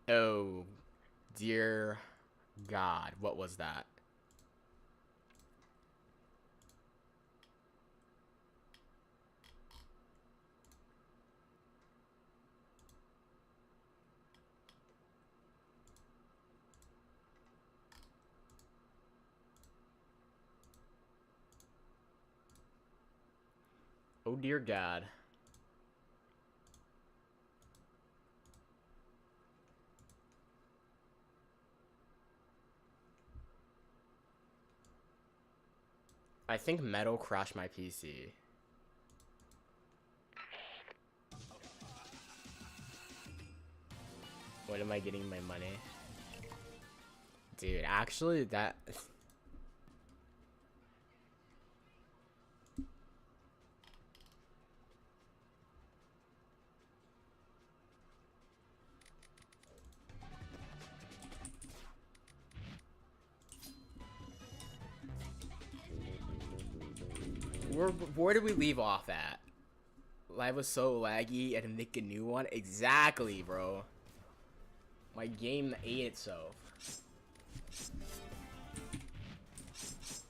Oh, dear God. What was that? Oh, dear God. I think metal crashed my PC. When am I getting my money? Dude, actually, that... Where did we leave off at? Live was so laggy and make a new one? Exactly, bro. My game ate itself.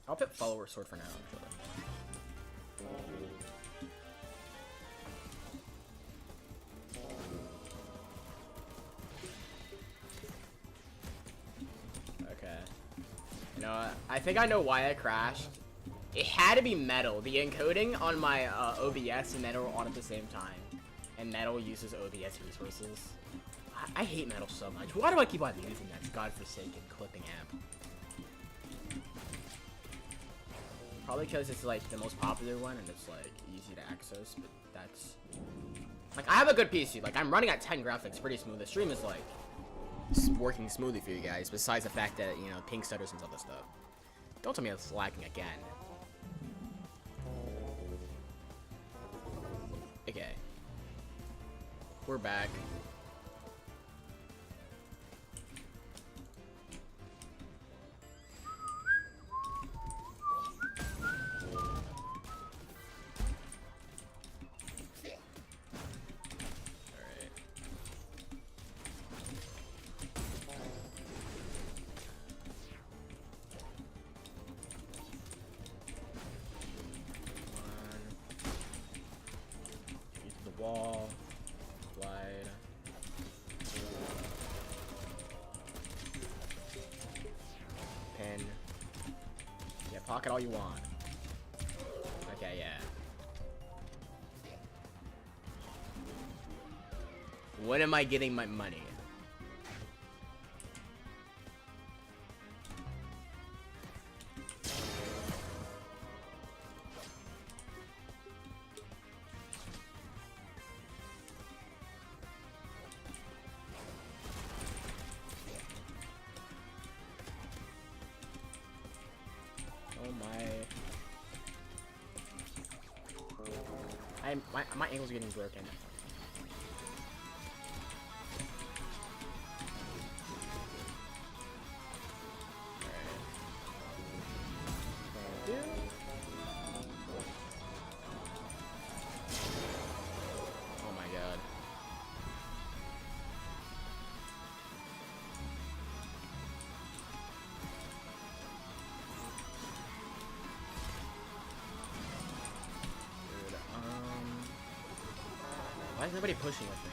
I'll pick follower sword for now, actually. Okay. You know what? I think I know why I crashed. It had to be metal. The encoding on my OBS and metal on at the same time. And metal uses OBS resources. I hate metal so much. Why do I keep on using that godforsaken clipping app? Probably because it's like the most popular one and it's like easy to access, but that's... Like, I have a good PC. Like, I'm running at 10 graphics pretty smooth. The stream is like working smoothly for you guys, besides the fact that, you know, ping stutters and other stuff. Don't tell me it's lagging again. Okay. We're back. Wall, slide. Pin. Yeah, pocket all you want. Okay, yeah. When am I getting my money? My ankle's getting broken. Oh my god. Why is everybody pushing with me?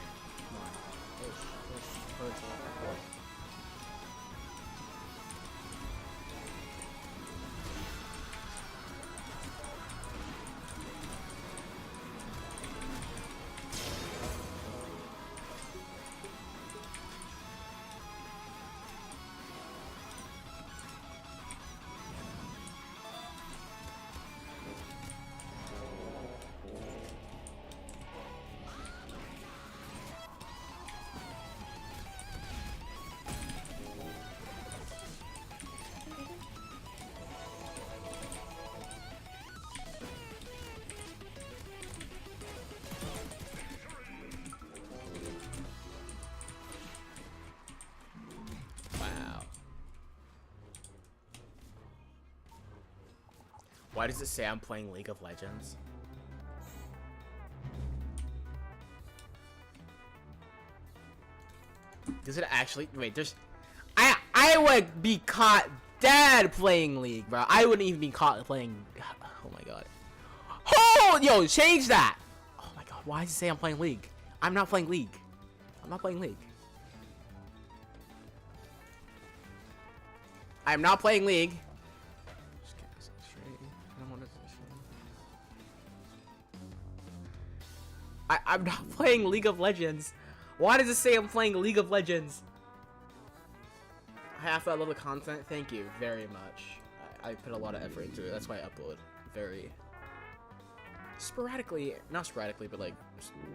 Come on. Push. Why does it say I'm playing League of Legends? Does it actually? Wait, there's. I would be caught dead playing League, bro. I wouldn't even be caught playing. Oh my god. Oh, yo, change that. Oh my god, why does it say I'm playing League? I'm not playing League. I'm not playing League. I'm not playing League. I'm not playing League of Legends. Why does it say I'm playing League of Legends? Half I love the content. Thank you very much. I put a lot of effort into it. That's why I upload very sporadically. Not sporadically, but like,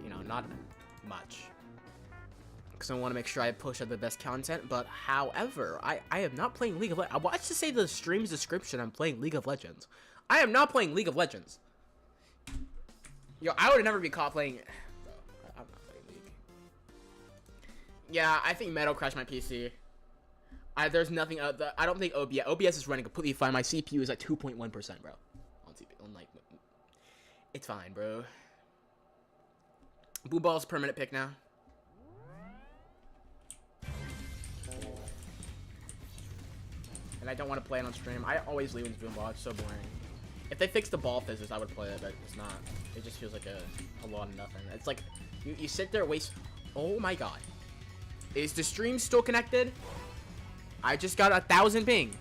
you know, not much. Because I want to make sure I push out the best content. But however, I am not playing League of Legends. Why does it say the stream's description I'm playing League of Legends? I am not playing League of Legends. Yo, I would never be caught playing. Bro, I'm not playing League. Yeah, I think Metal crashed my PC. There's nothing. I don't think OBS is running completely fine. My CPU is at 2.1%, bro. On like, it's fine, bro. Blue Ball's permanent pick now. And I don't want to play it on stream. I always leave with Blue Ball. It's so boring. If they fix the ball physics, I would play it, but it's not. It just feels like a lot of nothing. It's like, you sit there, waste. Oh my god. Is the stream still connected? I just got 1,000 ping.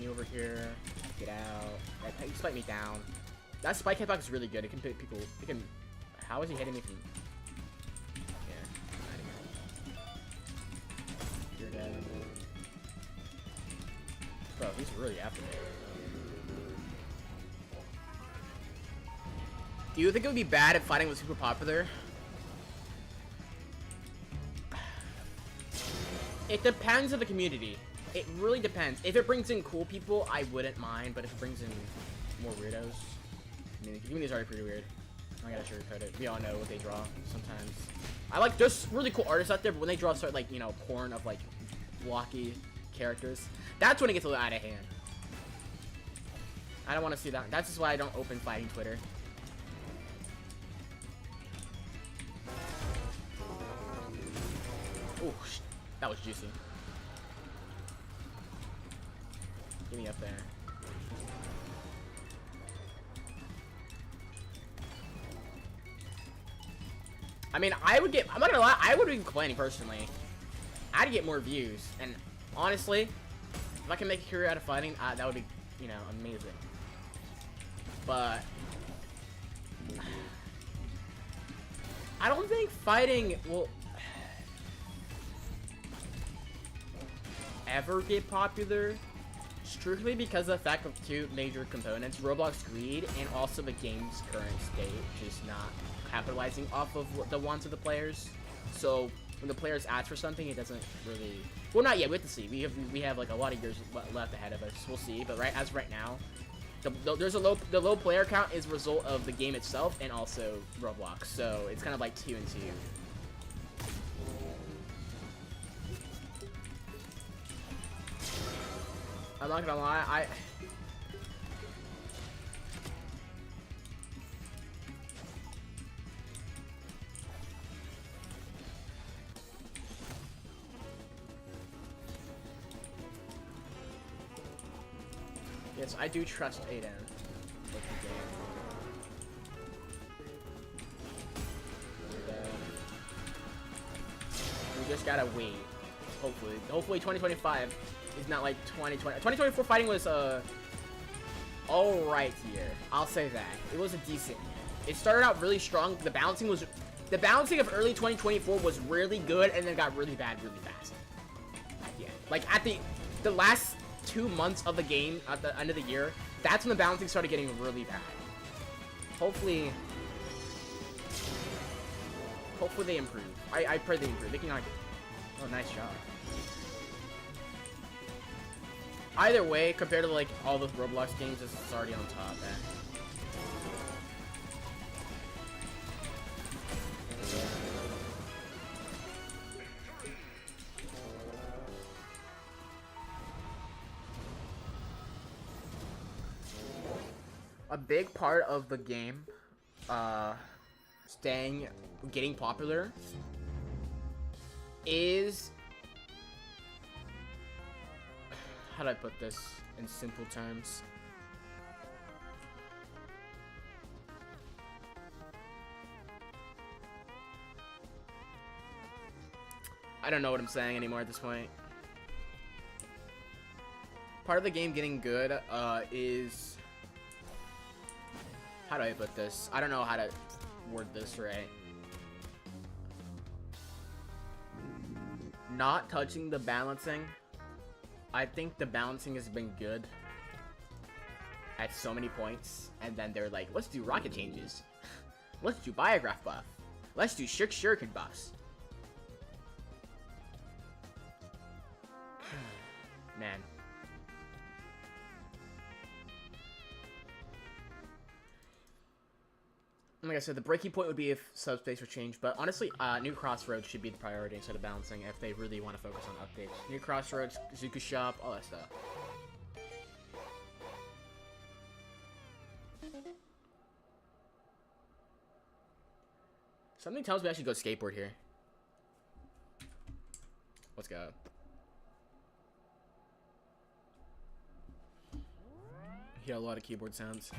Over here, get out. That spiked me down. That spike hitbox is really good. It can hit people. It can. How is he hitting me from? Yeah. You're dead. Bro, he's really after me. Do you think it would be bad if fighting was super popular? It depends on the community. It really depends. If it brings in cool people, I wouldn't mind. But if it brings in more weirdos, I mean, the community's already pretty weird. I gotta sugarcoat it. We all know what they draw sometimes. I like, there's really cool artists out there, but when they draw start like, you know, porn of like blocky characters, that's when it gets a little out of hand. I don't want to see that. That's just why I don't open fighting Twitter. Ooh, that was juicy. Get me up there. I mean, I'm not gonna lie, I would be complaining personally. I'd get more views, and honestly, if I can make a career out of fighting, that would be, you know, amazing. But I don't think fighting will ever get popular. Strictly because of the fact of two major components, Roblox greed and also the game's current state, just not capitalizing off of the wants of the players. So when the players ask for something, it doesn't really, well, not yet, we have to see. We have like a lot of years left ahead of us, we'll see. But as right now, the low player count is a result of the game itself and also Roblox. So it's kind of like 2 and 2. I'm not gonna lie, yes, I do trust Aiden. We just gotta wait. Hopefully 2025 is not like 2020. 2024 fighting was alright year. I'll say that. It was a decent year. It started out really strong. The balancing of early 2024 was really good and then got really bad really fast. Yeah. Like at the last 2 months of the game at the end of the year, that's when the balancing started getting really bad. Hopefully Hopefully they improve. I pray they improve. They cannot. Oh, nice job. Either way, compared to like all the Roblox games, this is already on top, man. A big part of the game, getting popular is, how do I put this in simple terms? I don't know what I'm saying anymore at this point. Part of the game getting good, is, how do I put this? I don't know how to word this right. Not touching the balancing. I think the balancing has been good at so many points, and then they're like, let's do rocket changes. Let's do biograph buff. Let's do shuriken buffs. Man. Like I said, the breaking point would be if subspace were changed, but honestly, new Crossroads should be the priority instead of balancing if they really want to focus on updates. New Crossroads, Zuku Shop, all that stuff. Something tells me I should go skateboard here. Let's go. Hear a lot of keyboard sounds.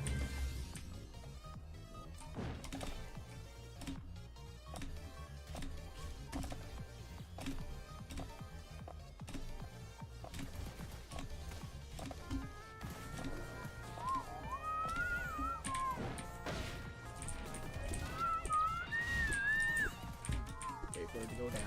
To go down.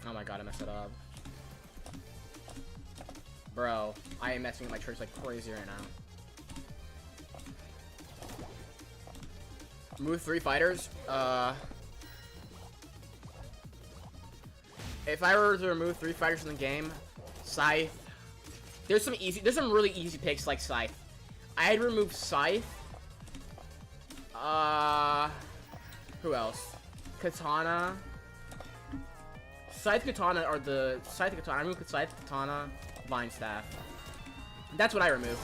Oh my god, I messed it up. Bro, I am messing with my tricks like crazy right now. Remove 3 fighters. If I were to remove 3 fighters from the game, Scythe. There's some really easy picks like Scythe. I'd remove Scythe. Who else? Katana. Scythe, Katana are the Katana. I remove Scythe, Katana, Vine Staff. That's what I removed.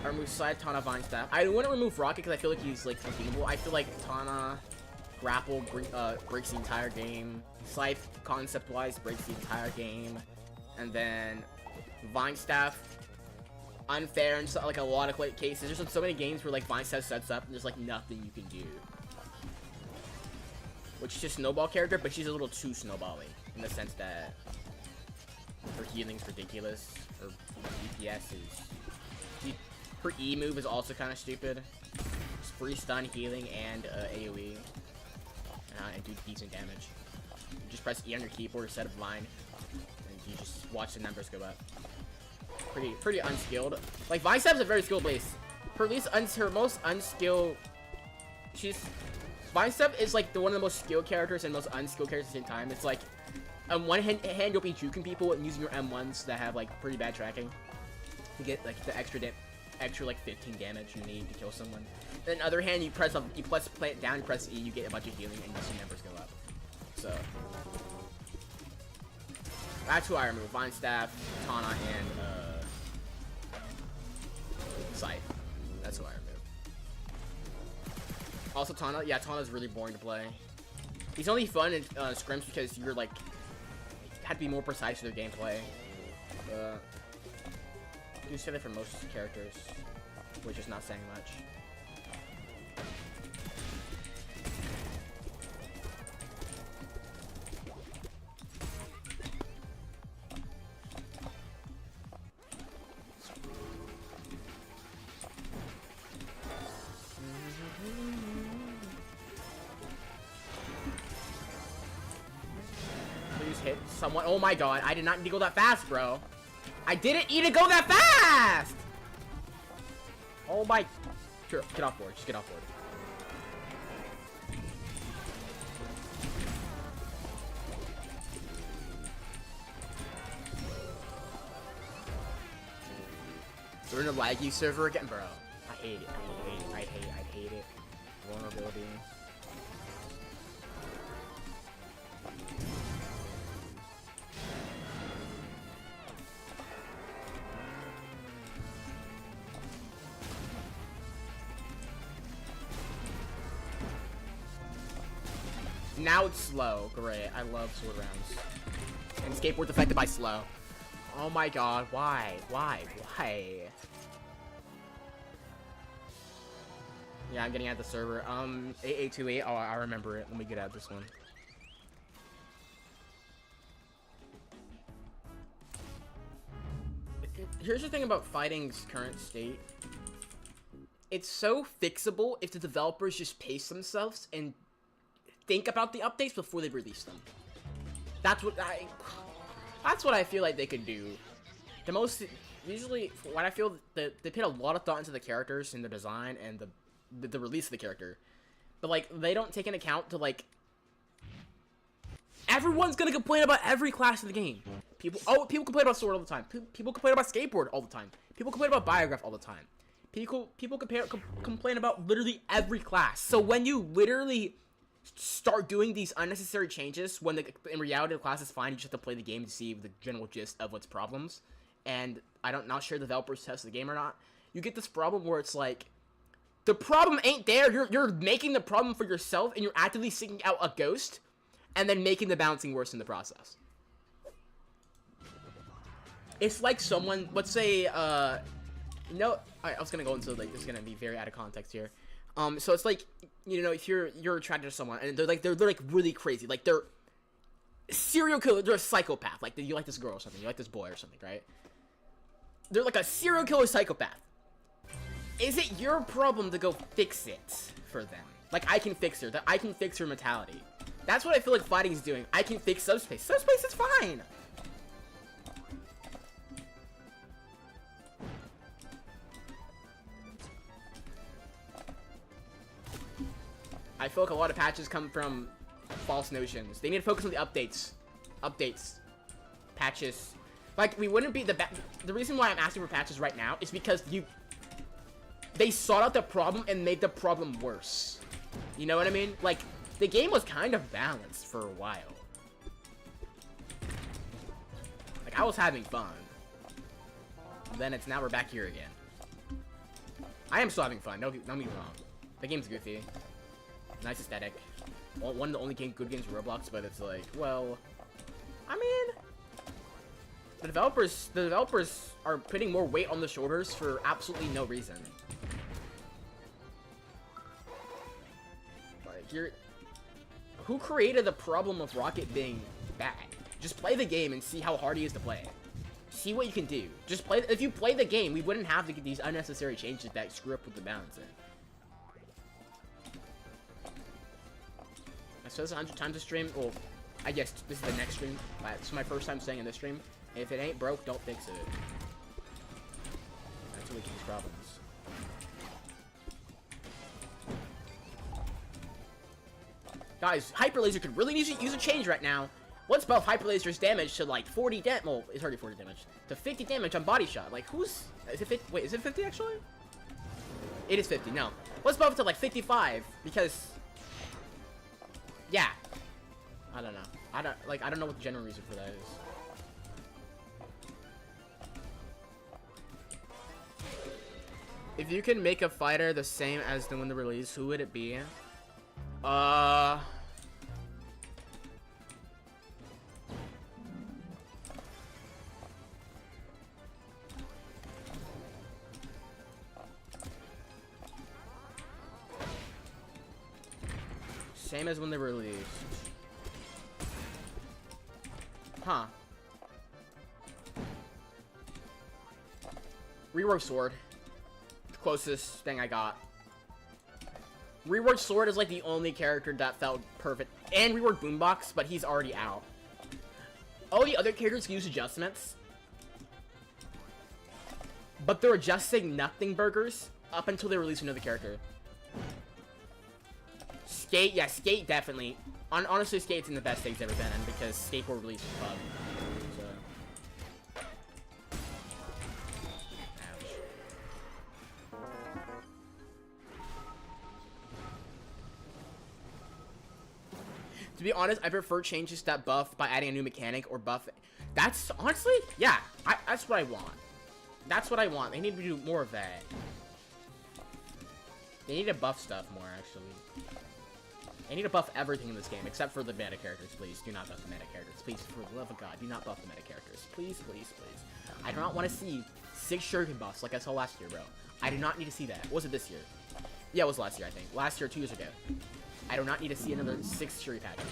I remove Scythe, Tana, Vine Staff. I wouldn't remove Rocket because I feel like he's like redeemable. I feel like Tana, Grapple breaks the entire game. Scythe, concept-wise, breaks the entire game. And then Vine Staff, unfair in so, like a lot of cases. There's so many games where like Vine Staff sets up and there's like nothing you can do. Which is just Snowball character, but she's a little too snowbally in the sense that her healing's ridiculous. Her DPS is. Her E move is also kind of stupid. It's free stun, healing, and AoE. And do decent damage. You just press E on your keyboard instead of line, and you just watch the numbers go up. Pretty unskilled. Like Vine Staff's a very skilled base. Her most unskilled. Vine Staff is like one of the most skilled characters and most unskilled characters at the same time. It's like on one hand you'll be juking people and using your M1s that have like pretty bad tracking to get like the extra like 15 damage you need to kill someone. Then on the other hand, you press plant down, you press E, you get a bunch of healing, and you see numbers go up. So that's who I remove: Vine Staff, Tana, and Scythe. That's who I remove. Also Tana, yeah, Tana's really boring to play. He's only fun in scrims because you're like had to be more precise with their gameplay. You say that for most characters, which is not saying much. hit someone. Oh my god, I did not need to go that fast, bro. I didn't need to go that fast! Oh my... Sure, get off board. Just get off board. We're in a laggy server again, bro. I hate it. I hate it. Vulnerability. Now it's slow. Great. I love sword rounds. And skateboard's affected by slow. Oh my god. Why? Why? Yeah, I'm getting out of the server. 8828. Oh, I remember it. Let me get out of this one. Here's the thing about Phighting's current state. It's so fixable if the developers just pace themselves and think about the updates before they release them. That's what I feel like they could do. Usually what I feel, they put a lot of thought into the characters and the design and the release of the character, but like they don't take into account to like everyone's gonna complain about every class in the game. People complain about sword all the time. People complain about skateboard all the time. People complain about biograph all the time. People complain about literally every class. So when you literally start doing these unnecessary changes, when in reality the class is fine, you just have to play the game to see the general gist of what's problems. And not sure developers test the game or not. You get this problem where it's like, the problem ain't there. You're making the problem for yourself, and you're actively seeking out a ghost, and then making the bouncing worse in the process. It's like someone, let's say, I was gonna go into like this is gonna be very out of context here. So it's like, you know, if you're attracted to someone and they're like really crazy, like they're serial killer, they're a psychopath. Like you like this girl or something, you like this boy or something, right? They're like a serial killer psychopath. Is it your problem to go fix it for them? Like, I can fix her. I can fix her mentality. That's what I feel like Phighting is doing. I can fix Subspace. Subspace is fine. I feel like a lot of patches come from false notions. They need to focus on the updates. Patches. Like, we wouldn't be the reason why I'm asking for patches right now is because they sought out the problem and made the problem worse. You know what I mean? Like, the game was kind of balanced for a while. Like, I was having fun. Then now we're back here again. I am still having fun, don't get me wrong. The game's goofy. Nice aesthetic. One of the only good games for Roblox, but it's like, well, I mean, the developers are putting more weight on the shoulders for absolutely no reason. Like, who created the problem of Rocket being bad? Just play the game and see how hard he is to play. See what you can do. Just play. If you play the game, we wouldn't have to get these unnecessary changes that screw up with the balancing. I said this 100 times a stream. Well, I guess this is the next stream. It's my first time saying in this stream. If it ain't broke, don't fix it. That's how we get these problems. Guys, Hyper Laser could really use a change right now. Let's buff Hyper Laser's damage to like 40 damage. Well, it's already 40 damage. To 50 damage on body shot. Like, is it 50? Wait, is it 50 actually? It is 50, no. Let's buff it to like 55 because, yeah. I don't know. I don't know what the general reason for that is. If you can make a fighter the same as the when the release, who would it be? Same as when they released. Huh. Rework Sword. The closest thing I got. Rework Sword is like the only character that felt perfect. And Rework Boombox, but he's already out. all the other characters use adjustments, but they're adjusting nothing burgers up until they release another character. Skate, yeah, Skate definitely. Honestly, Skate's in the best thing's ever been in because Skateboard released a bug. So. Ouch. To be honest, I prefer changes that buff by adding a new mechanic or buff. That's honestly, yeah, that's what I want. That's what I want. They need to do more of that. They need to buff stuff more, actually. They need to buff everything in this game, except for the meta characters, please. Do not buff the meta characters. Please, for the love of God, do not buff the meta characters. Please, please, please. I do not want to see 6 shuriken buffs like I saw last year, bro. I do not need to see that. Was it this year? Yeah, it was last year, I think. Last year, 2 years ago. I do not need to see another 6 shuri patches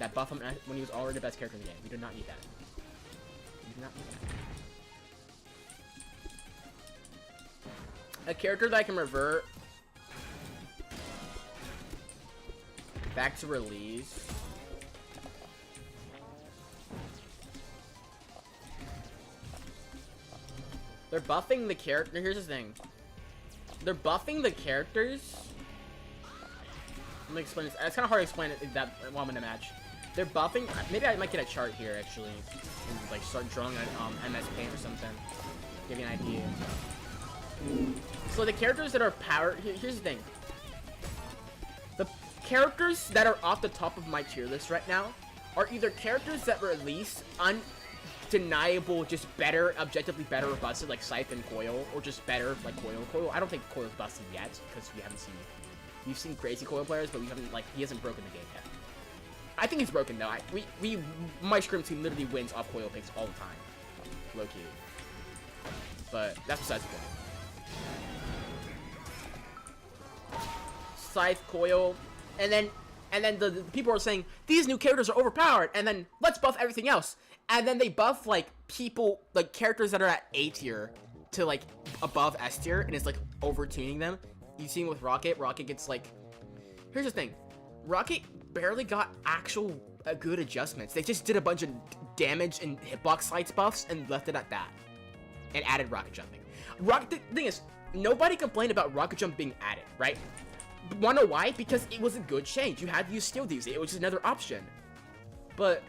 that buff him when he was already the best character in the game. We do not need that. We do not need that. A character that I can revert back to release. They're buffing the character. Here's the thing. They're buffing the characters. Let me explain this. It's kind of hard to explain it that while I'm in a match. They're buffing. Maybe I might get a chart here actually, and like start drawing on MS Paint or something. Give you an idea. So the characters that are powered. Here's the thing. The characters that are off the top of my tier list right now are either characters that release undeniable, just better, objectively better or busted, like Scythe and Coil, or just better, like Coil. Coil, I don't think Coil's busted yet, because we haven't seen. We've seen crazy Coil players, but we haven't, like, he hasn't broken the game yet. I think he's broken, though. My Scrim team literally wins off Coil picks all the time. Low-key. But that's besides the point. Scythe, Coil, and then the people are saying, these new characters are overpowered, and then let's buff everything else. And then they buff, like, people, like, characters that are at A tier to, like, above S tier, and it's, like, over-tuning them. You've seen with Rocket. Rocket gets, like... Here's the thing. Rocket barely got actual good adjustments. They just did a bunch of damage and hitbox slides buffs and left it at that. And added rocket jumping. The thing is, nobody complained about rocket jump being added, right? Wanna know why? Because it was a good change. You had to use Steel Thieves. It was just another option. But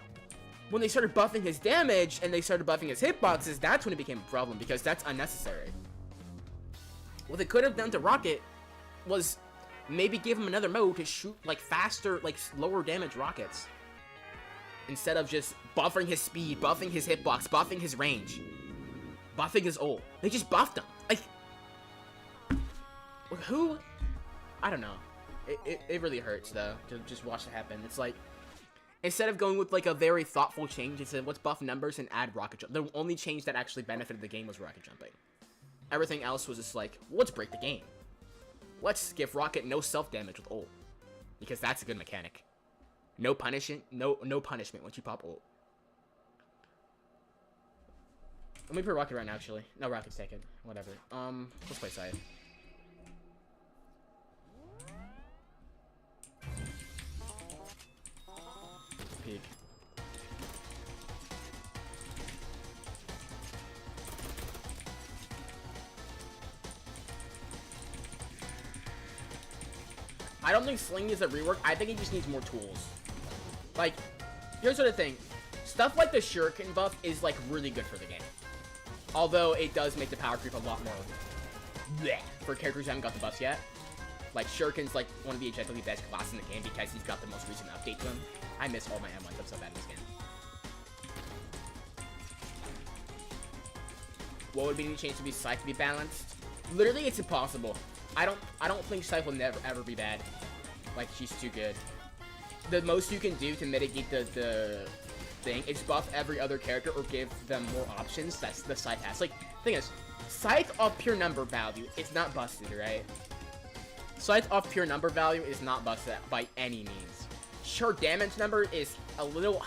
when they started buffing his damage and they started buffing his hitboxes, that's when it became a problem, because that's unnecessary. What they could have done to Rocket was maybe give him another mode to shoot like faster, like lower damage rockets, instead of just buffing his speed, buffing his hitbox, buffing his range, buffing his ult. They just buffed him. Like, who? I don't know. It really hurts though to just watch it happen. It's like, instead of going with like a very thoughtful change, it said let's buff numbers and add rocket jump. The only change that actually benefited the game was rocket jumping. Everything else was just like, let's break the game. Let's give Rocket no self-damage with ult, because that's a good mechanic. No punishment, no punishment once you pop ult. Let me put Rocket right now, actually. No, Rocket's taken. Whatever. Let's play Scythe. Peek. I don't think Sling is a rework. I think he just needs more tools. Like, here's the thing. Stuff like the Shuriken buff is, like, really good for the game. Although, it does make the power creep a lot more bleh for characters who haven't got the buffs yet. Like, Shuriken's, like, one of the objectively best classes in the game because he's got the most recent update to him. I miss all my M1s. I'm so bad in this game. What would be the change to be Scythe to be balanced? Literally, it's impossible. I don't think Scythe will never ever be bad. Like, she's too good. The most you can do to mitigate the thing is buff every other character or give them more options. That's the Scythe has. Like, thing is, Scythe off pure number value, it's not busted, right? Scythe off pure number value is not busted by any means. Sure, damage number is a little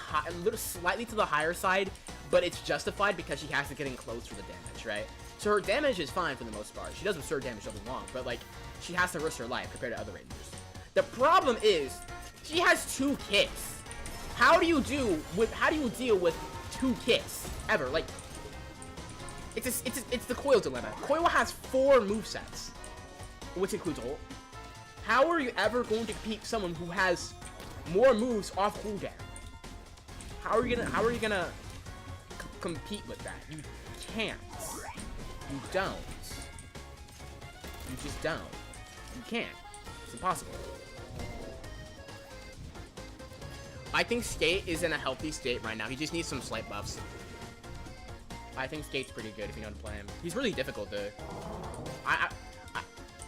slightly to the higher side, but it's justified because she has to get in close for the damage, right? So her damage is fine for the most part. She does absurd damage all day long, but like, she has to risk her life compared to other rangers. The problem is, she has 2 kits. How do you deal with 2 kits ever? Like, it's the Coil dilemma. Coil has 4 movesets, which includes ult. How are you ever going to compete with someone who has more moves off cooldown? How are you gonna compete with that? You can't. You don't. You just don't. You can't. It's impossible. I think Skate is in a healthy state right now. He just needs some slight buffs. I think Skate's pretty good if you know how to play him. He's really difficult though.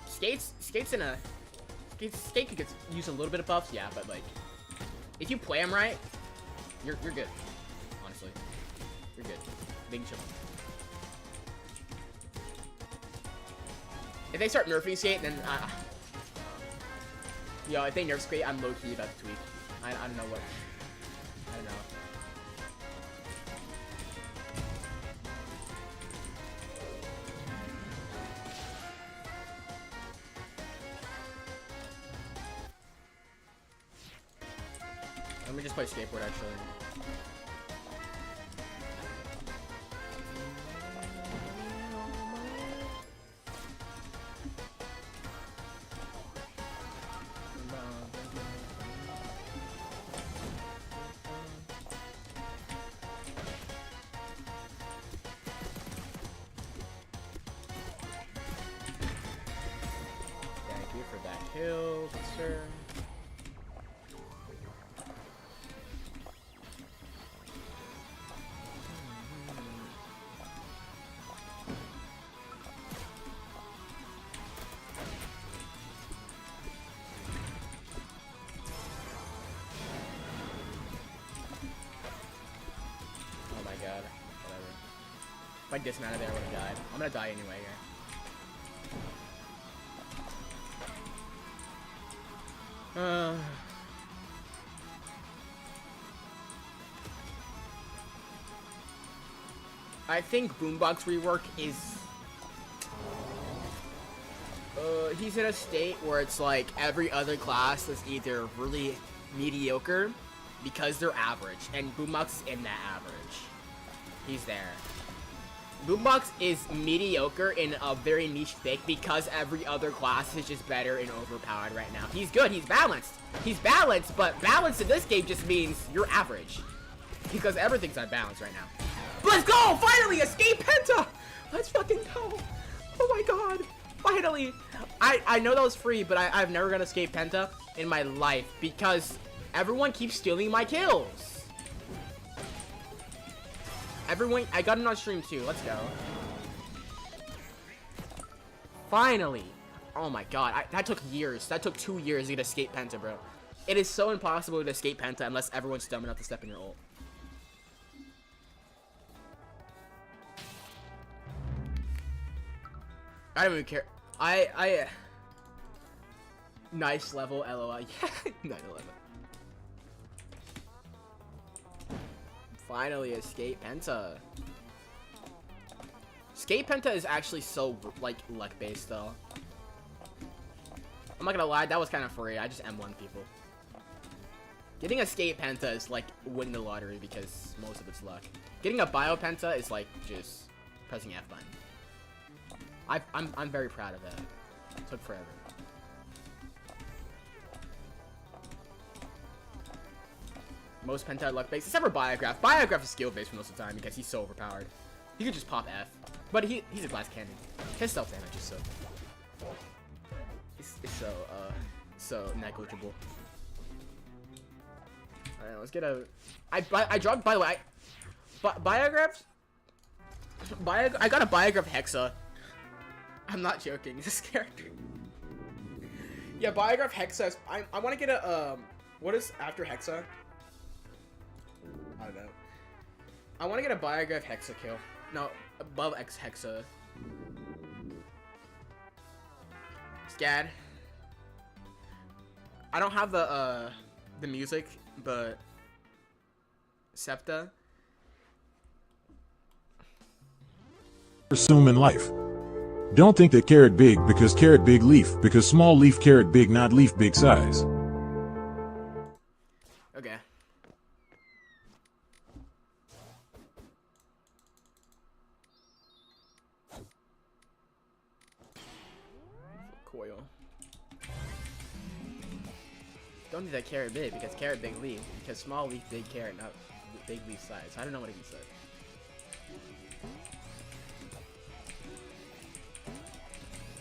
Skate could get use a little bit of buffs, yeah, but like if you play him right, you're good. Honestly, you're good. They can chill. If they start nerfing Skate, then yo, if they nerf Skate, I'm low key about to tweak. I don't know what. I don't know. Let me just play skateboard actually. Thank you for that kill, sir. If I dismounted there, I would have died. I'm gonna die anyway here. I think Boombox rework is... he's in a state where it's like every other class is either really mediocre because they're average, and Boombox is in that average. He's there. Boombox is mediocre in a very niche pick because every other class is just better and overpowered right now. He's good, he's balanced. He's balanced, but balance in this game just means you're average. Because everything's unbalanced right now. Let's go! Finally! Escape Penta! Let's fucking go! Oh my god! Finally! I know that was free, but I've never gonna escape Penta in my life because everyone keeps stealing my kills. Everyone, I got it on stream too. Let's go. Finally. Oh my god. That took years. That took 2 years to get escape Penta, bro. It is so impossible to escape Penta unless everyone's dumb enough to step in your ult. I don't even care. Nice level, LOL. Yeah, 9/11. Finally, escape Penta. Escape Penta is actually so, like, luck-based, though. I'm not gonna lie, that was kind of free. I just M1 people. Getting escape Penta is like winning the lottery because most of it's luck. Getting a Bio Penta is like just pressing F button. I'm very proud of that. It took forever. Most Penta are luck-based, except for Biograph. Biograph is skill-based for most of the time because he's so overpowered. He could just pop F. But he's a glass cannon. His self-damage is so... It's so negligible. Alright, let's get a... I dropped, by the way, Biographs? I got a Biograph Hexa. I'm not joking, this character. Yeah, Biograph Hexa is... I want to get a, what is after Hexa? I don't know. I want to get a Biograph Hexa kill. No, above X Hexa. Scad. I don't have the music, but Septa. Assume in life. Don't think that carrot big because carrot big leaf, because small leaf carrot big, not leaf big size. Okay. Don't do that carrot big because carrot big leaf. Because small leaf, big carrot, not big leaf size. I don't know what he said.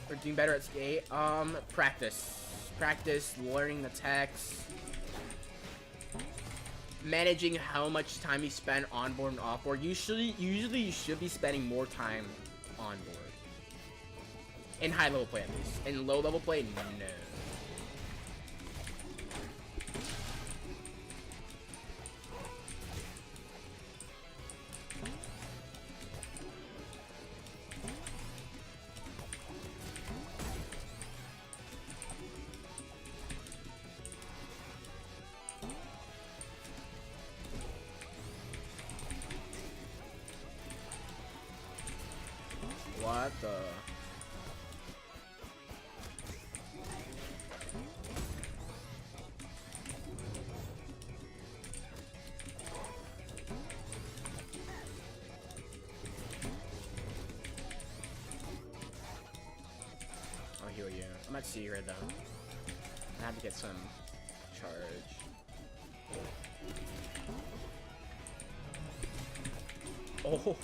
We're doing better at skate. Practice learning the text. Managing how much time you spend on board and off board. Usually you should be spending more time on board. In high level play at least. In low level play, no. What the? I'll heal you. I'm at C right though. I have to get some charge. Oh,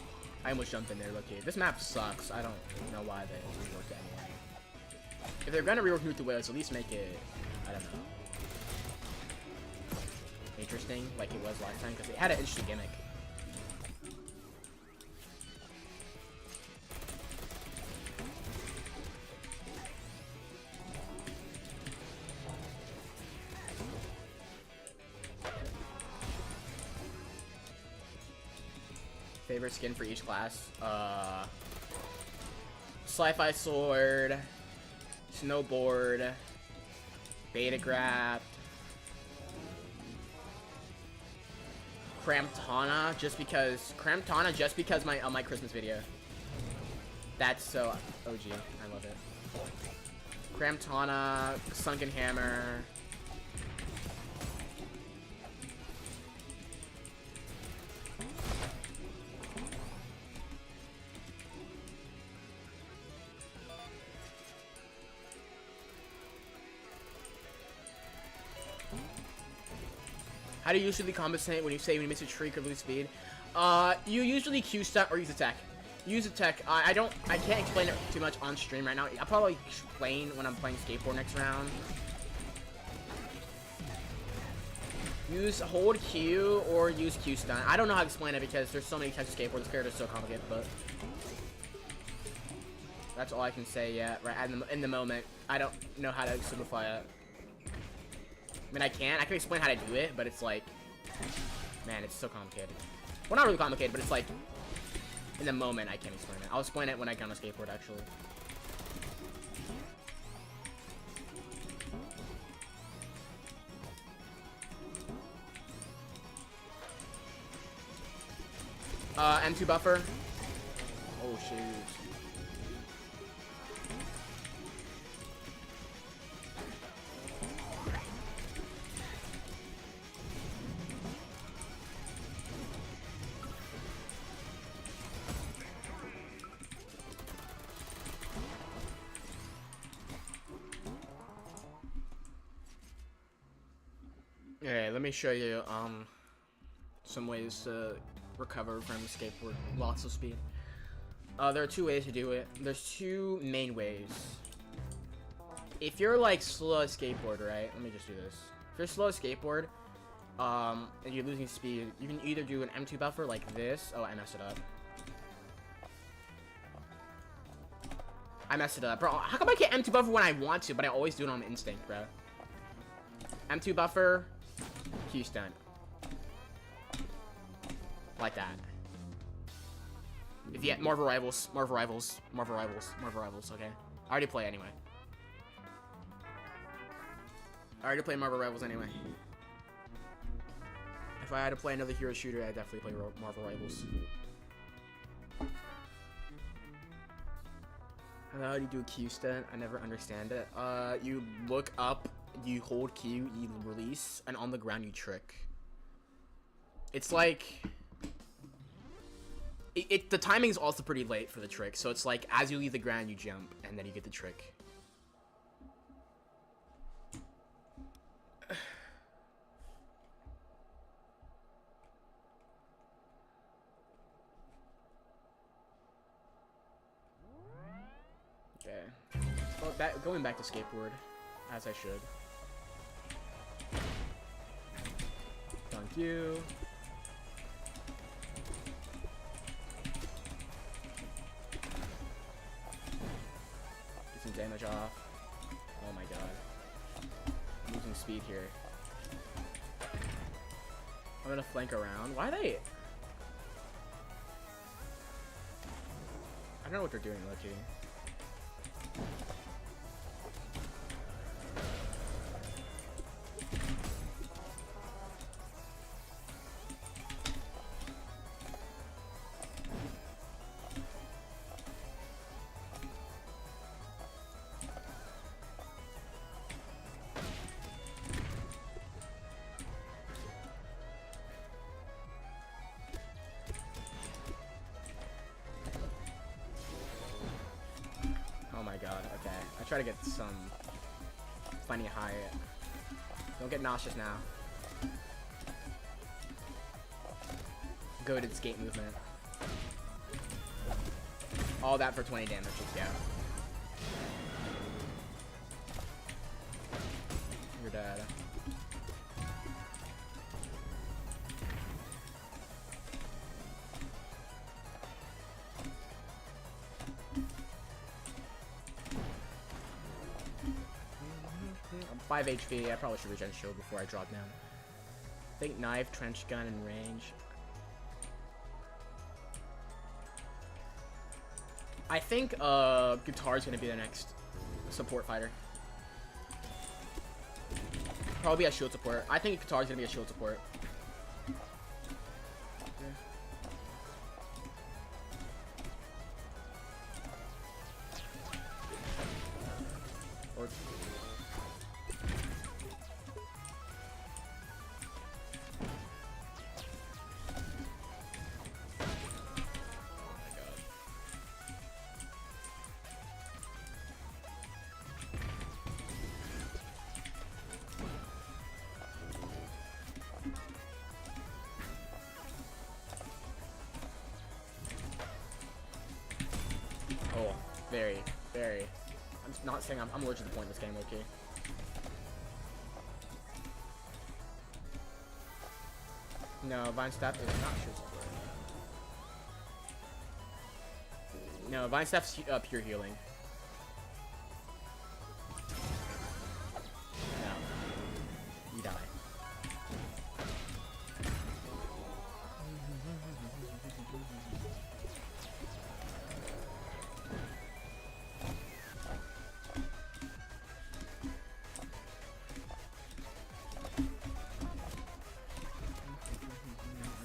I almost jumped in there, lucky. This map sucks. I don't know why they reworked it anyway. If they're gonna rework Root the Whales, at least make it, I don't know, interesting, like it was last time, because it had an interesting gimmick. Favorite skin for each class? Sci-Fi Sword, Snowboard, Beta Graft, Cramptana, just because my Christmas video. That's so OG. I love it. Cramptana, Sunken Hammer. How do you usually compensate when you miss a streak or lose speed? You usually Q stunt or use attack. Use attack. I can't explain it too much on stream right now. I'll probably explain when I'm playing skateboard next round. Use hold Q or use Q stunt. I don't know how to explain it because there's so many types of skateboard. This character is so complicated, but that's all I can say yet. Right in the moment, I don't know how to simplify it. I mean, I can explain how to do it, but it's like, man, it's so complicated. Well, not really complicated, but it's like, in the moment, I can't explain it. I'll explain it when I get on a skateboard, actually. M2 buffer. Oh, shoot. Okay, let me show you some ways to recover from skateboard loss of speed. There are two ways to do it. There's two main ways. If you're like slow at skateboard, right? Let me just do this. If you're slow at skateboard, and you're losing speed, you can either do an M2 buffer like this. Oh, I messed it up. Bro. How come I can't M2 buffer when I want to, but I always do it on instinct, bro? M2 buffer, Q stunt. Like that. If you get Marvel Rivals, okay? I already play anyway. I already play Marvel Rivals anyway. If I had to play another hero shooter, I'd definitely play Marvel Rivals. How do you do a Q stunt? I never understand it. You look up, you hold Q, you release, and on the ground you trick. It's like... the timing is also pretty late for the trick, so it's like as you leave the ground, you jump, and then you get the trick. going back to skateboard, as I should. Dunk you. Get some damage off. Oh my god. I'm losing speed here. I'm gonna flank around. Why are they? I don't know what they're doing, Loki. Oh my god, okay. I try to get some funny high. Don't get nauseous now. Goated skate movement. All that for 20 damage, let's go. You're dead. I'm 5 HP. I probably should regen shield before I drop down. I think knife, trench gun, and range. I think guitar is gonna be the next support fighter. Probably a shield support. I think guitar is gonna be a shield support. Or oh, very, very. I'm not saying I'm allergic to the point in this game, okay? No, Vine Staff is not shield support. No, Vine Staff's pure healing. No. You die.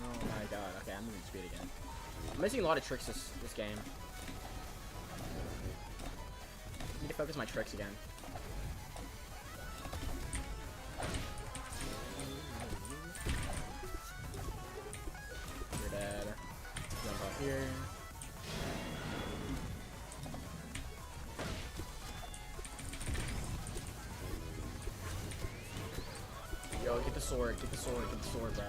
Oh my god, okay, I'm moving speed again. I'm missing a lot of tricks this game. I need to focus my tricks again. You're dead. Jump off here. Yo, get the sword, get the sword, get the sword, bro.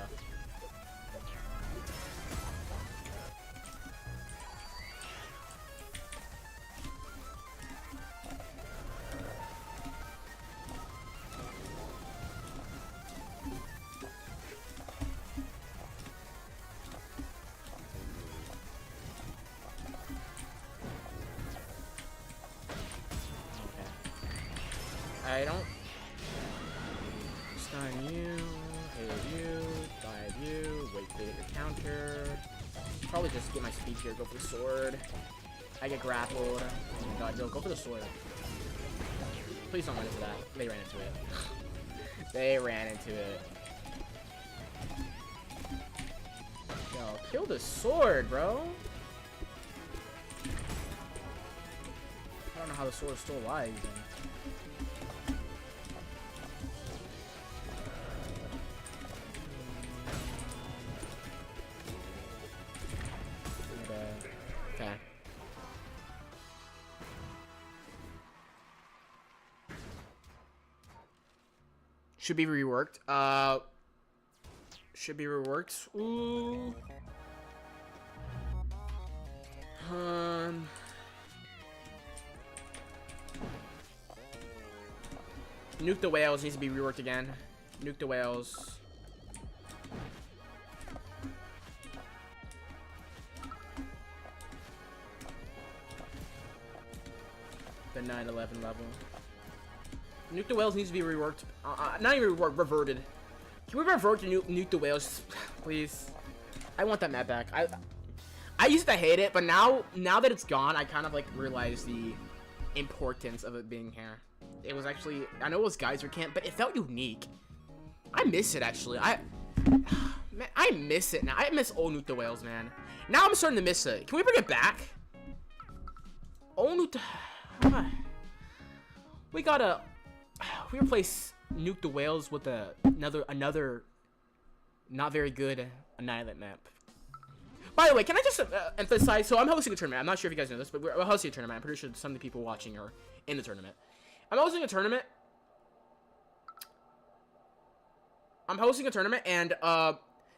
I don't stun you, hit you, dive you, wait to get your counter. Probably just get my speed here, go for the sword. I get grappled. Oh my god, yo, go for the sword. Please don't run into that. They ran into it. They ran into it. Yo, kill the sword, bro. I don't know how the sword is still alive even. Okay. Should be reworked. Should be reworked. Ooh. Nuke the Whales needs to be reworked again. Nuke the Whales. The 9/11 level. Nuke the Whales needs to be reworked. Not even reworked, reverted. Can we revert to Nuke the Whales, please? I want that map back. I used to hate it, but now that it's gone, I kind of like realize the importance of it being here. It was actually, I know it was Geyser Camp, but it felt unique. I miss it actually. Man, I miss it now. I miss old Nuke the Whales, man. Now I'm starting to miss it. Can we bring it back? Old Nuke. We replace Nuke the Whales with another not very good Annihilate map. By the way, can I just emphasize, so I'm hosting a tournament. I'm not sure if you guys know this, but we're hosting a tournament. I'm pretty sure some of the people watching are in the tournament. I'm hosting a tournament, and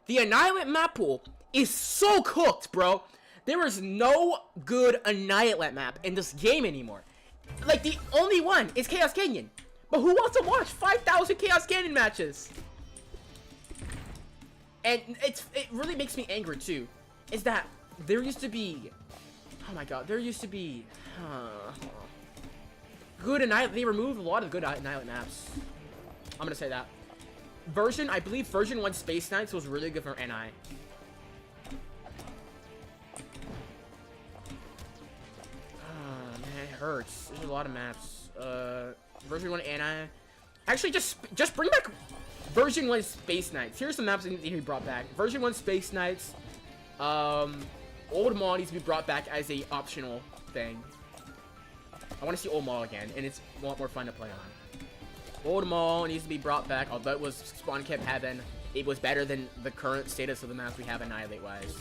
the Annihilate map pool is so cooked, bro. There is no good Annihilate map in this game anymore. Like, the only one is Chaos Canyon. But who wants to watch 5,000 Chaos Canyon matches? And it really makes me angry, too. Is that there used to be... Oh my god, there used to be... good Annihilate... They removed a lot of good Annihilate maps. I'm gonna say that. I believe version 1 Space Knights was really good for NI. Man, it hurts. There's a lot of maps. Version 1 NI. Actually, just bring back version 1 Space Knights. Here's some maps that need to be brought back. Version 1 Space Knights. Old Mall needs to be brought back as a optional thing. I want to see Old Mall again, and it's a lot more fun to play on. Old Mall needs to be brought back, although it was Spawn Camp Heaven. It was better than the current status of the maps we have Annihilate-wise.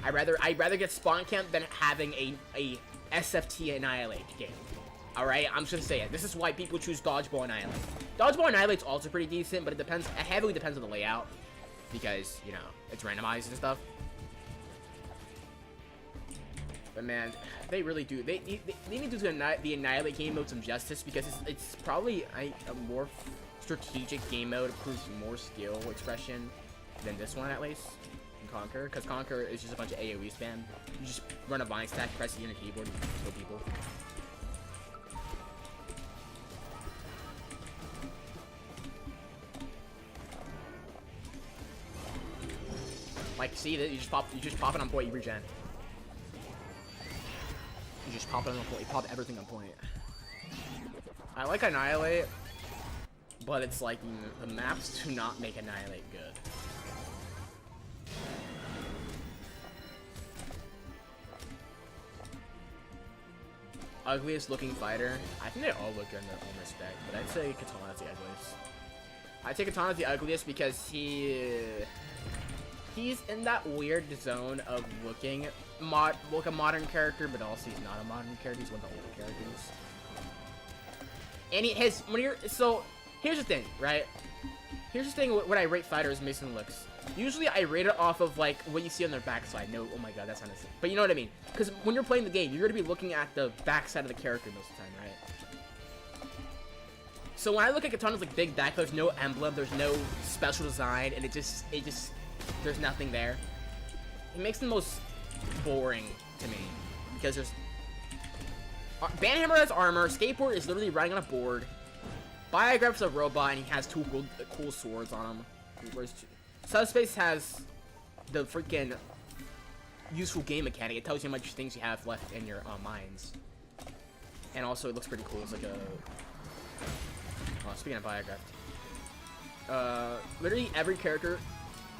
I'd rather get Spawn Camp than having a SFT Annihilate game. Alright, I'm just gonna say it. This is why people choose Dodgeball Annihilate. Dodgeball Annihilate's also pretty decent, but it heavily depends on the layout. Because, you know, it's randomized and stuff. But man, they really do. They need to do the Annihilate game mode some justice, because it's probably a more strategic game mode, proves more skill expression than this one, at least. Conquer, because Conquer is just a bunch of AoE spam. You just run a vine stack, press E on your keyboard, and kill people. Like, see that you just pop it on point, you regen. You just pop it on point, you pop everything on point. I like Annihilate, but it's like the maps do not make Annihilate good. Ugliest looking fighter. I think they all look good in their own respect, but I'd say Katana's the ugliest. I'd say Katana's the ugliest because he's in that weird zone of looking like a modern character, but also he's not a modern character. He's one of the older characters. And here's the thing, right? Here's the thing when I rate fighters based on looks. Usually I rate it off of like what you see on their backside. No, oh my god, that's not it. But you know what I mean? Because when you're playing the game, you're gonna be looking at the backside of the character most of the time, right? So when I look at Katana's like big back, there's no emblem, there's no special design, and it just there's nothing there. It makes the most boring to me because there's Banhammer has armor, Skateboard is literally riding on a board, Biograph's a robot and he has two cool swords on him. Whereas Subspace has the freaking useful game mechanic. It tells you how much things you have left in your mines, and also it looks pretty cool. It's like a speaking of Biograph, literally every character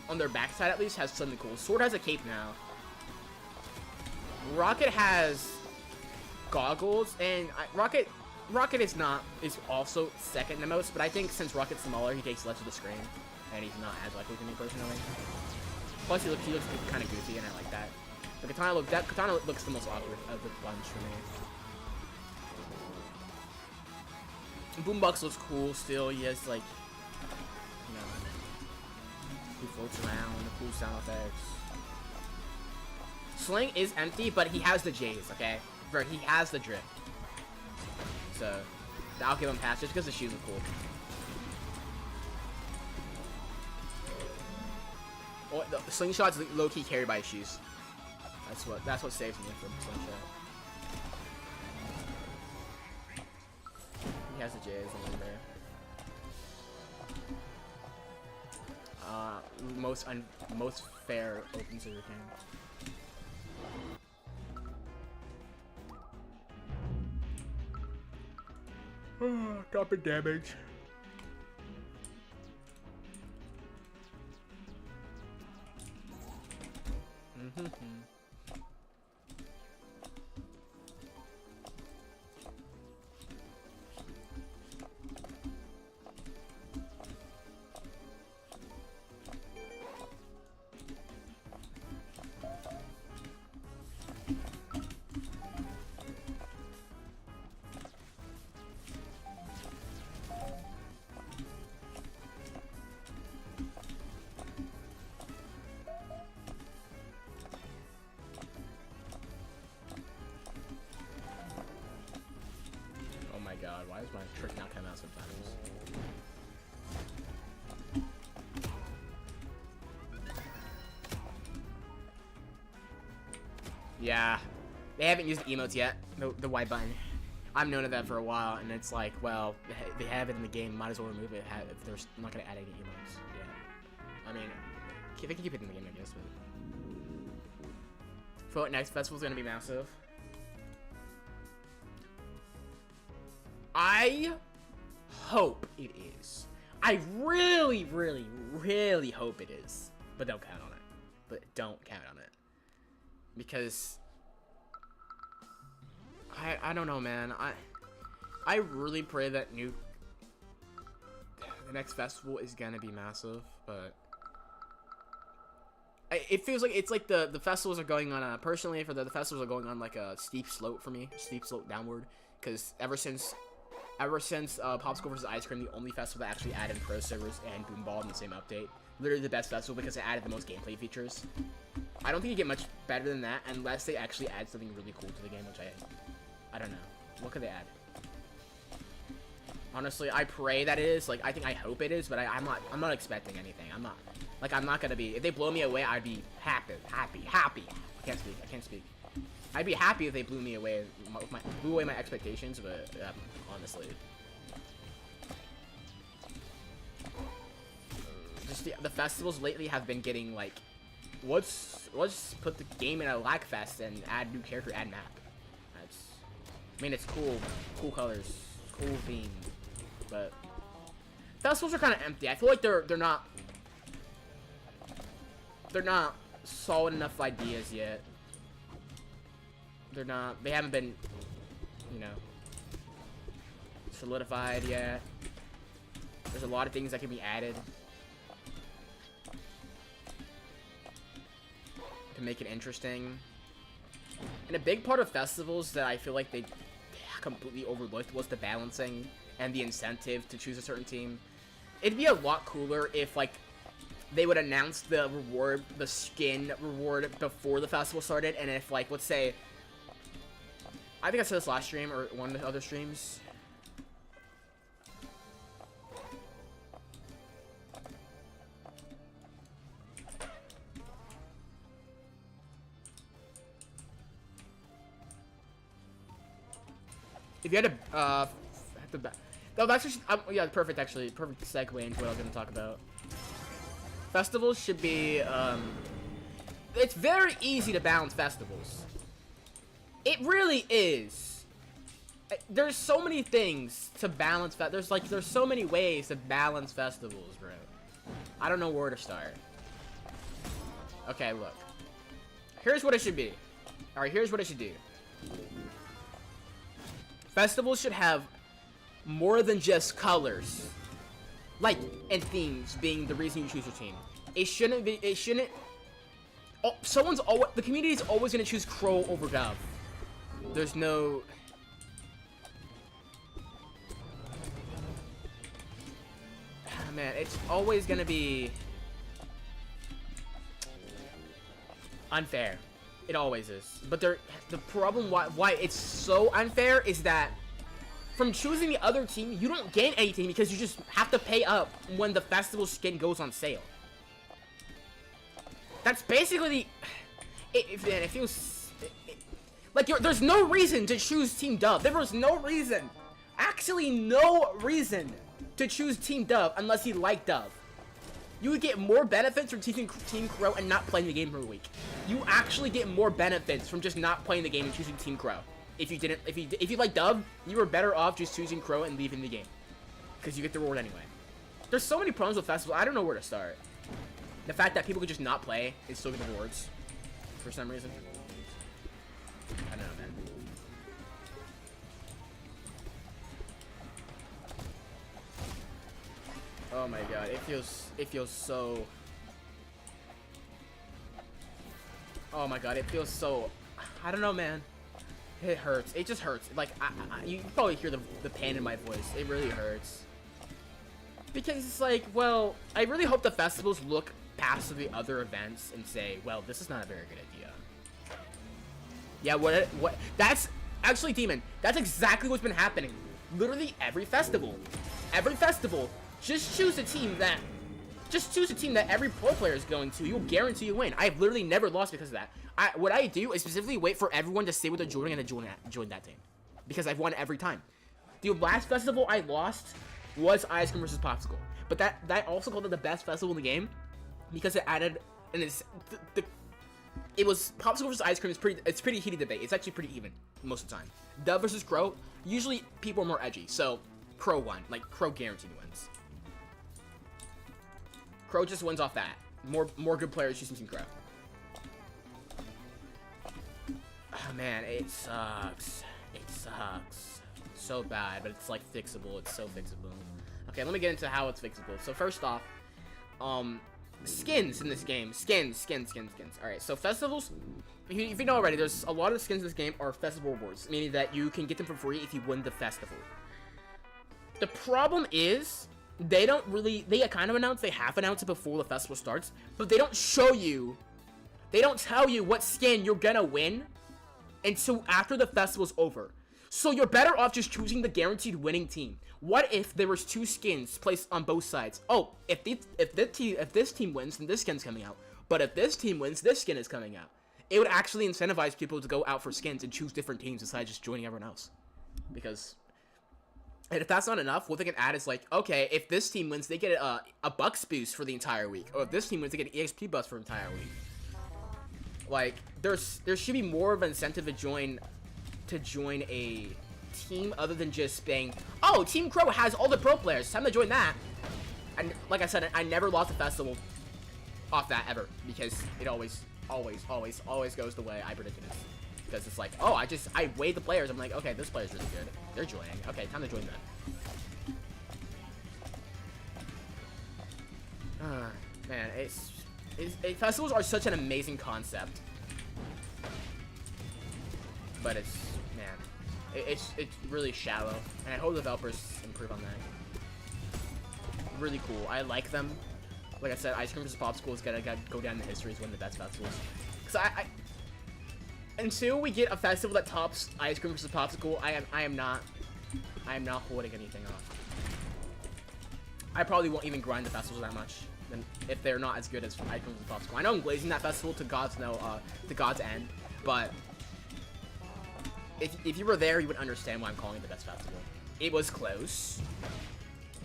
on their backside at least has something cool. Sword has a cape now. Rocket has goggles, and Rocket is also second the most, but I think since Rocket's smaller, he takes less of the screen, and he's not as likely to me personally. Plus, he looks kind of goofy, and I like that. But Katana looks the most awkward of the bunch for me. Boombox looks cool still. He has like, you know, he floats around, cool sound effects. Sling is empty, but he has the J's, okay? He has the drift. So, I'll give him a pass just because the shoes are cool. Oh, the slingshot's low-key carried by his shoes. That's what saves me from slingshot. He has the J's in there. Most fair open scissor king. Drop in damage. God, why is my trick not coming out sometimes? Yeah, they haven't used the emotes yet, the Y button. I've known of that for a while, and it's like, well, they have it in the game, might as well remove it if they're not going to add any emotes. Yeah. I mean, they can keep it in the game, I guess, but... Phighting next festival's going to be massive. I hope it is. I really, really, really hope it is. But don't count on it. But don't count on it. Because I don't know, man. I really pray that the next festival is gonna be massive, but it feels like it's like the festivals are going on personally for the festivals are going on like a steep slope for me, steep slope downward, because ever since Popsicle vs. Ice Cream, the only festival that actually added pro servers and Boom Ball in the same update. Literally the best festival because it added the most gameplay features. I don't think you get much better than that unless they actually add something really cool to the game, which I don't know. What could they add? Honestly, I pray that it is. Like, I hope it is, but I'm not expecting anything. I'm not gonna be. If they blow me away, I'd be happy. I can't speak. I'd be happy if they blew me away, blew away my expectations, but honestly, just the festivals lately have been getting like, let's put the game in a lag fest and add new character, add map. I mean, it's cool colors, cool theme, but festivals are kind of empty. I feel like they're not solid enough ideas yet. They haven't been, you know, solidified yet. There's a lot of things that can be added to make it interesting. And a big part of festivals that I feel like they completely overlooked was the balancing and the incentive to choose a certain team. It'd be a lot cooler if, like, they would announce the reward, the skin reward before the festival started, and if, like, let's say, I think I said this last stream or one of the other streams. If you had to, no, that's just, yeah, perfect actually, perfect segue into what I was gonna talk about. Festivals should be, it's very easy to balance festivals. It really is. There's so many things to balance. There's so many ways to balance festivals, bro. I don't know where to start. Okay, look. Here's what it should be. All right, here's what it should do. Festivals should have more than just colors, like, and themes being the reason you choose your team. It shouldn't be. It shouldn't. Oh, the community is always gonna choose Crow over Gov. There's no... Man, it's always gonna be unfair. It always is. But the problem why it's so unfair is that from choosing the other team, you don't gain anything because you just have to pay up when the festival skin goes on sale. That's basically the... It feels... like, there's no reason to choose Team Dove. There was no reason. Actually, no reason to choose Team Dove unless you like Dove. You would get more benefits from choosing Team Crow and not playing the game for a week. You actually get more benefits from just not playing the game and choosing Team Crow. If you like Dove, you were better off just choosing Crow and leaving the game, because you get the reward anyway. There's so many problems with Festival. I don't know where to start. The fact that people could just not play and still get the rewards for some reason. I don't know, man. Oh my god, it feels so... Oh my god, it feels so... I don't know, man. It hurts. It just hurts. Like, you can probably hear the pain in my voice. It really hurts. Because it's like, well, I really hope the festivals look past the other events and say, well, this is not a very good idea. Yeah, what? That's... Actually, Demon, that's exactly what's been happening. Literally every festival. Every festival, just choose a team that... Just choose a team that every pro player is going to. You'll guarantee you win. I've literally never lost because of that. What I do is specifically wait for everyone to say what they're joining and then join that team. Because I've won every time. The last festival I lost was Ice Cream versus Popsicle. But that also called it the best festival in the game. Because it added... And it was Popsicle versus Ice Cream. It's pretty heated debate. It's actually pretty even most of the time. Dove versus Crow. Usually people are more edgy. So Crow won. Like, Crow guaranteed wins. Crow just wins off that. More good players choosing Team Crow. Oh man, it sucks. It sucks. So bad, but it's like fixable. It's so fixable. Okay, let me get into how it's fixable. So first off, skins in this game. Skins. Alright, so festivals, if you know already, there's a lot of skins in this game are festival rewards, meaning that you can get them for free if you win the festival. The problem is, they don't really, they kind of announce, they half announce it before the festival starts, but they don't show you, they don't tell you what skin you're gonna win until after the festival's over. So you're better off just choosing the guaranteed winning team. What if there was 2 skins placed on both sides? Oh, if this team wins, then this skin's coming out. But if this team wins, this skin is coming out. It would actually incentivize people to go out for skins and choose different teams besides just joining everyone else. Because... And if that's not enough, what they can add is like, okay, if this team wins, they get a Bucks boost for the entire week. Or if this team wins, they get an EXP boost for the entire week. Like, there should be more of an incentive to join a team other than just being, oh, Team Crow has all the pro players, time to join that. And like I said, I never lost a festival off that ever, because it always goes the way I predicted it. Because it's like, oh, I weighed the players. I'm like, okay, this player's really good. They're joining. Okay, time to join them. Man, festivals are such an amazing concept. But it's really shallow. And I hope developers improve on that. Really cool. I like them. Like I said, Ice Cream vs. Popsicle is gonna go down in history as one of the best festivals. Because until we get a festival that tops Ice Cream vs. Popsicle, I am not holding anything off. I probably won't even grind the festivals that much, then if they're not as good as Ice Cream vs. Popsicle. I know I'm glazing that festival to God's end, but if you were there, you would understand why I'm calling it the best festival. It was close.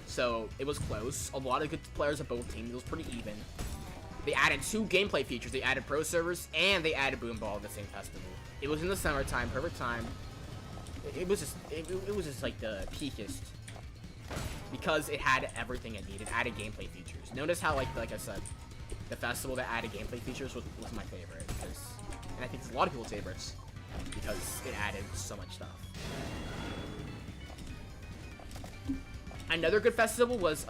So it was close. A lot of good players of both teams. It was pretty even. They added 2 gameplay features. They added pro servers and they added boom ball at the same festival. It was in the summertime, perfect time. It was just like the peakest because it had everything it needed. It added gameplay features. Notice how like I said, the festival that added gameplay features was my favorite because, and I think it's a lot of people's favorites because it added so much stuff. Another good festival was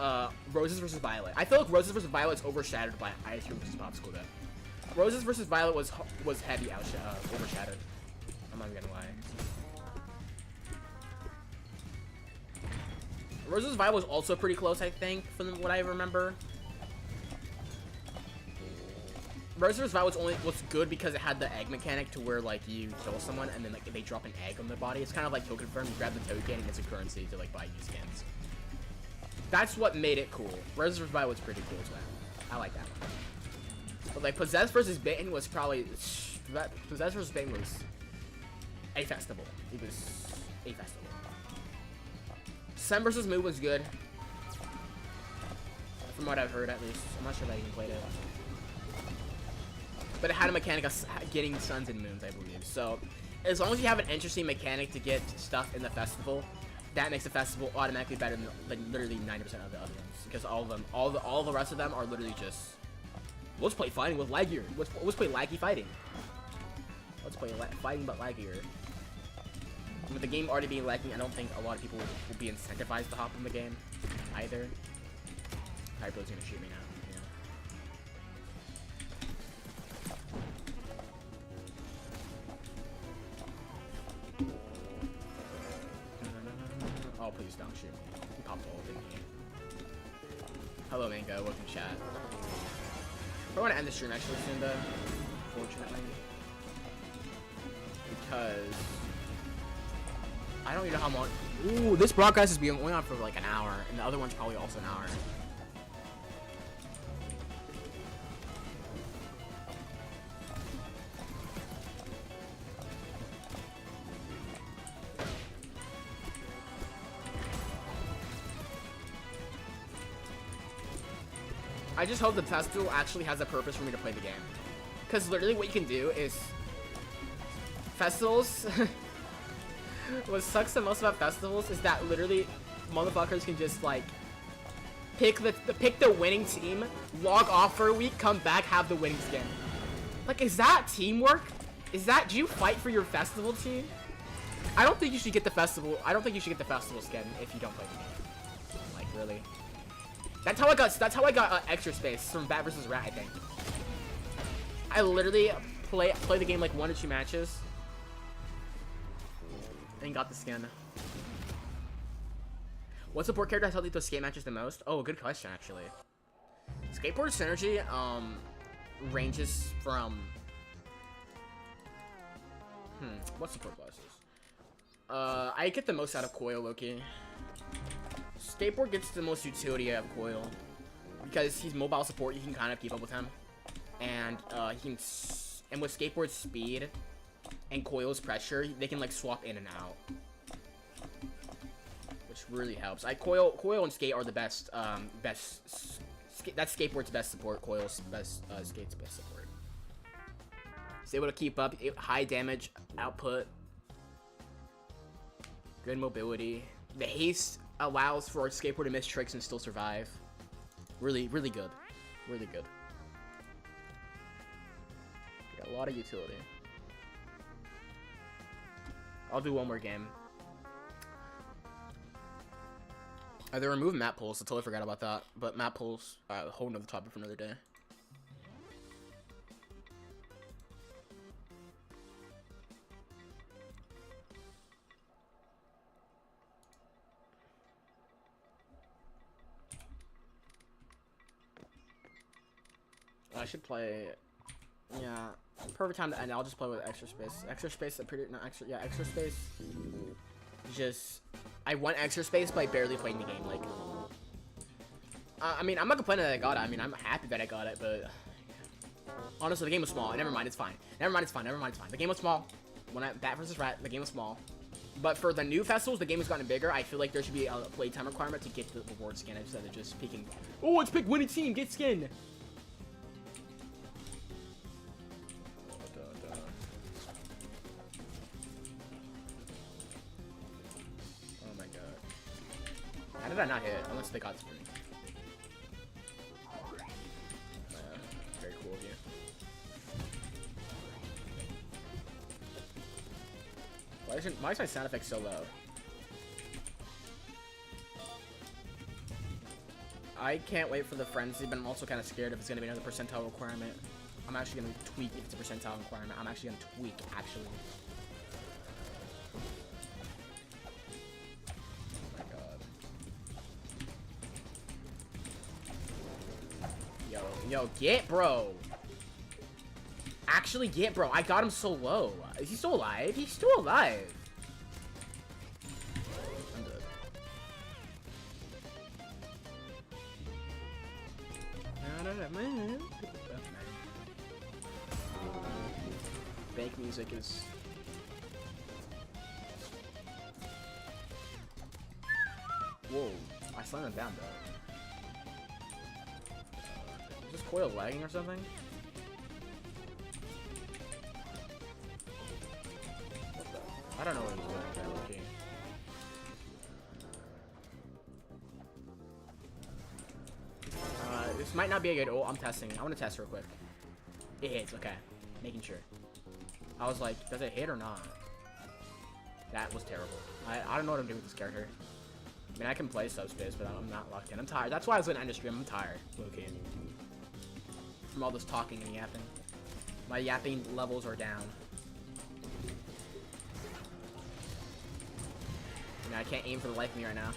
Roses vs. Violet. I feel like Roses vs. Violet is overshadowed by Ice Cream vs. Popsicle though. Roses vs. Violet was heavy overshadowed. I'm not gonna lie. Roses vs. Violet was also pretty close, I think, from what I remember. Reservoir Survival was good because it had the egg mechanic to where like you kill someone and then like they drop an egg on their body. It's kind of like token firm. You grab the token and it's a currency to like buy new skins. That's what made it cool. Reservoir Survival was pretty cool as well. I like that one. But like Possessed versus Bitten was probably Possessed versus Bitten was a festival. It was a festival. Sun versus Moon was good. From what I've heard, at least. I'm not sure that I even played it. But it had a mechanic of getting suns and moons, I believe. So, as long as you have an interesting mechanic to get stuff in the festival, that makes the festival automatically better than literally 90% of the other ones. Because all of them, all the rest of them are literally just, let's play fighting with laggier. Let's play laggy fighting. Let's play fighting but laggier. With the game already being laggy, I don't think a lot of people will be incentivized to hop in the game either. Hyper's gonna shoot me now. Oh, please don't shoot me. He popped ult, didn't he? Hello, Mango. Welcome to chat. I want to end the stream actually soon, though. Fortunately. Because I don't even know how long. Ooh, this broadcast is going on for like an hour, and the other one's probably also an hour. I just hope the festival actually has a purpose for me to play the game. Because literally what you can do is... Festivals... What sucks the most about festivals is that literally motherfuckers can just like... Pick the winning team, log off for a week, come back, have the winning skin. Like, is that teamwork? Do you fight for your festival team? I don't think you should get the festival... I don't think you should get the festival skin if you don't play the game. Like, really? That's how I got extra space from Bat vs Rat, I think. I literally play the game like 1 or 2 matches and got the skin. What support character has helped you those skate matches the most? Oh, good question actually. Skateboard synergy ranges from what support classes? I get the most out of Coil Loki. Skateboard gets the most utility out of Coil because he's mobile support. You can kind of keep up with him, and and with Skateboard's speed and Coil's pressure, they can like swap in and out, which really helps. Coil and Skate are the best. That's Skateboard's best support. Coil's best. Skate's best support. He's able to keep up high damage output, good mobility. The haste allows for a Skateboard to miss tricks and still survive. Really, really good. Really good. Got a lot of utility. I'll do one more game. They removed map pulls. I totally forgot about that. But map pulls, a whole nother topic for another day. I should play, yeah, perfect time to end. I'll just play with extra space. Extra space, extra space. Just, I want extra space, but I barely played the game. Like, I mean, I'm not complaining that I got it. I mean, I'm happy that I got it, but honestly, the game was small. Never mind, it's fine. Never mind, it's fine. Never mind, it's fine. The game was small. When Bat vs Rat, the game was small. But for the new festivals, the game has gotten bigger. I feel like there should be a playtime requirement to get the reward skin instead of just picking. Oh, let's pick winning team, get skin. How did I not hit? Unless they got to me. Very cool of you. Why is my sound effect so low? I can't wait for the frenzy, but I'm also kind of scared if it's going to be another percentile requirement. I'm actually going to tweak if it's a percentile requirement. I'm actually going to tweak, actually. Yo, get, bro. Actually, yeah, bro. I got him so low. Is he still alive? He's still alive. I'm dead. Bank music is... Whoa. I slammed him down, though. Is this coil lagging or something? I don't know what he's doing, that low-key. This might not be a good... Oh, I'm testing. I want to test real quick. It hits, okay. Making sure. I was like, does it hit or not? That was terrible. I don't know what I'm doing with this character. I mean, I can play subspace, but I'm not locked in. I'm tired. That's why I was in industry. I'm tired. Okay. From all this talking and yapping. My yapping levels are down. I can't aim for the life of me right now.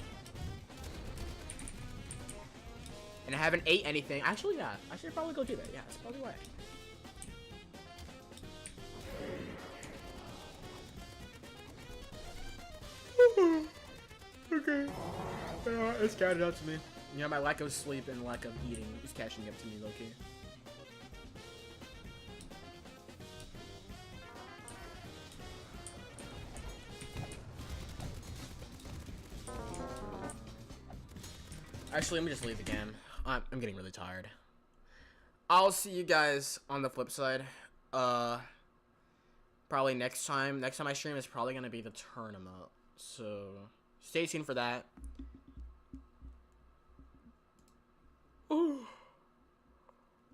And I haven't ate anything. Actually, yeah. I should probably go do that. Yeah, that's probably why. Okay. It's catching up to me. You know, my lack of sleep and lack of eating is catching up to me, low-key. Actually, let me just leave the game. I'm getting really tired. I'll see you guys on the flip side. Probably next time. Next time I stream is probably gonna be the tournament. So stay tuned for that. Ooh.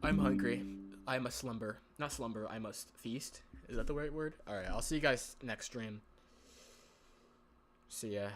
I'm hungry. I must slumber. Not slumber. I must feast. Is that the right word? All right. I'll see you guys next stream. See ya.